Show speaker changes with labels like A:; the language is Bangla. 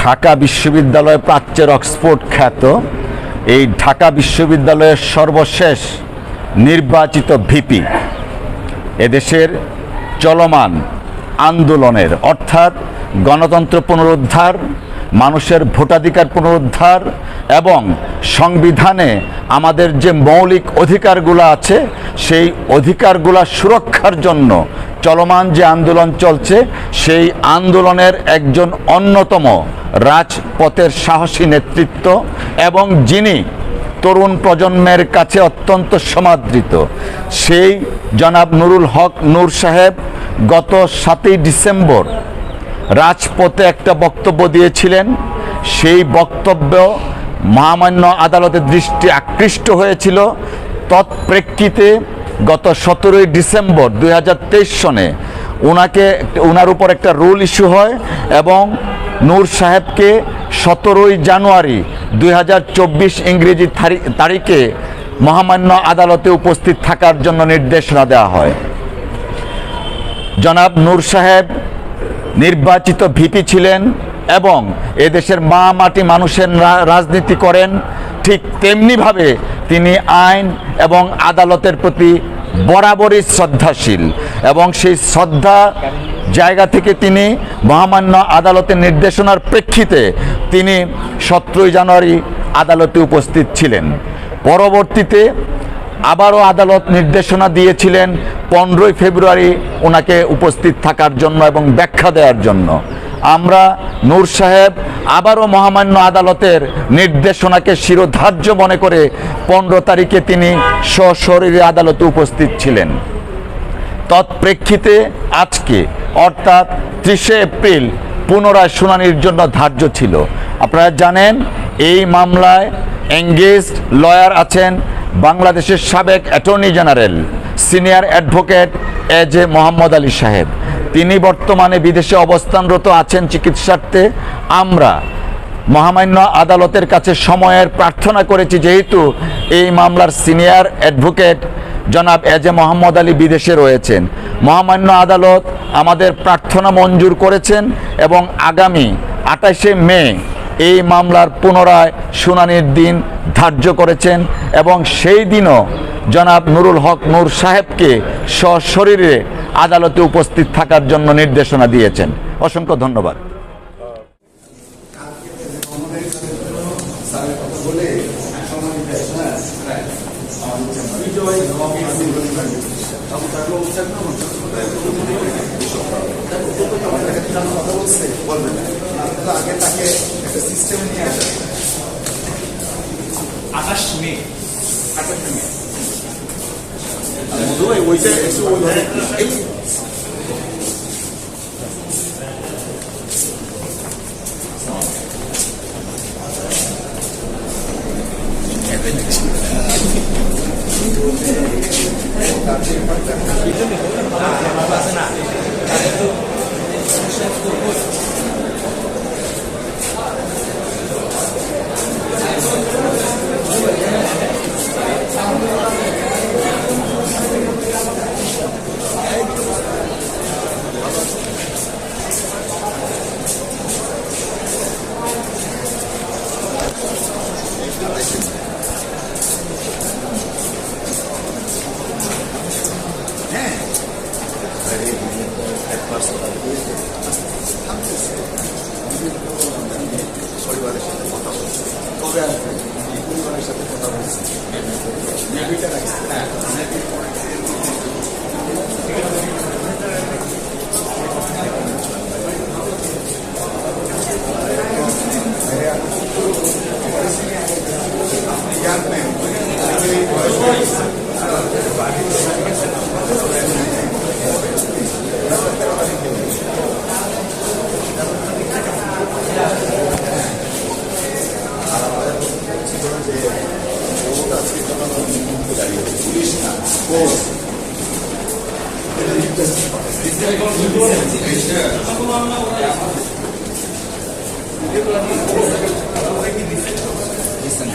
A: ঢাকা বিশ্ববিদ্যালয় প্রাচ্যের অক্সফোর্ড খ্যাত এই ঢাকা বিশ্ববিদ্যালয়ের সর্বশেষ নির্বাচিত ভিপি এদেশের চলমান আন্দোলনের অর্থাৎ গণতন্ত্র পুনরুদ্ধার, মানুষের ভোটাধিকার পুনরুদ্ধার এবং সংবিধানে আমাদের যে মৌলিক অধিকারগুলো আছে সেই অধিকারগুলো সুরক্ষার জন্য চলমান যে আন্দোলন চলছে সেই আন্দোলনের একজন অন্যতম রাজপথের সাহসী নেতৃত্ব এবং যিনি তরুণ প্রজন্মের কাছে অত্যন্ত সমাদৃত সেই জনাব নুরুল হক নূর সাহেব গত 7ই ডিসেম্বর রাজপথে একটা বক্তব্য দিয়েছিলেন। সেই বক্তব্য মহামান্য আদালতের দৃষ্টি আকৃষ্ট হয়েছিল। তৎপ্রেক্ষিতে গত 17ই ডিসেম্বর 2023 সনে ওনার উপর একটা রুল ইস্যু হয় এবং নূর সাহেবকে 17ই জানুয়ারি 2024 ইংরেজি তারিখে মহামান্য আদালতে উপস্থিত থাকার জন্য নির্দেশনা দেওয়া হয়। জনাব নূর সাহেব নির্বাচিত ভিপি ছিলেন এবং এদেশের মা মাটি মানুষের রাজনীতি করেন, ঠিক তেমনিভাবে তিনি আইন এবং আদালতের প্রতি বরাবরই শ্রদ্ধাশীল এবং সেই শ্রদ্ধা জায়গা থেকে তিনি মহামান্য আদালতের নির্দেশনার প্রেক্ষিতে তিনি 17ই জানুয়ারি আদালতে উপস্থিত ছিলেন। পরবর্তীতে আবারও আদালত নির্দেশনা দিয়েছিলেন 15ই ফেব্রুয়ারি ওনাকে উপস্থিত থাকার জন্য এবং ব্যাখ্যা দেওয়ার জন্য। আমরা নূর সাহেব আবারও মহামান্য আদালতের নির্দেশনাকে শিরোধার্য মনে করে 15 তারিখে তিনি সশরীরে আদালতে উপস্থিত ছিলেন। তৎপ্রেক্ষিতে আজকে অর্থাৎ 30শে এপ্রিল পুনরায় শুনানির জন্য ধার্য ছিল। আপনারা জানেন এই মামলায় এঙ্গেজড লয়ার আছেন বাংলাদেশের সাবেক অ্যাটর্নি জেনারেল সিনিয়র অ্যাডভোকেট এজে মোহাম্মদ আলী সাহেব। তিনি বর্তমানে বিদেশে অবস্থানরত আছেন চিকিৎসার্থে। আমরা মহামান্য আদালতের কাছে সময়ের প্রার্থনা করেছি, যেহেতু এই মামলার সিনিয়র অ্যাডভোকেট জনাব এজে মোহাম্মদ আলী বিদেশে রয়েছেন। মহামান্য আদালত আমাদের প্রার্থনা মঞ্জুর করেছেন এবং আগামী 28শে মে এই মামলার পুনরায় শুনানির দিন ধার্য করেছেন এবং সেই দিনও জনাব নুরুল হক নূর সাহেবকে সশরীরে আদালতে উপস্থিত থাকার জন্য নির্দেশনা দিয়েছেন। অসংখ্য ধন্যবাদ।
B: আগে তাকে একটা সিস্টেমে নিয়ে আসা 28 মে ওইটা একটু ওইভাবে পরিবারের সাথে কথা বলছি, কবে আসবে পরিবারের সাথে কথা বলছি,
C: Listen.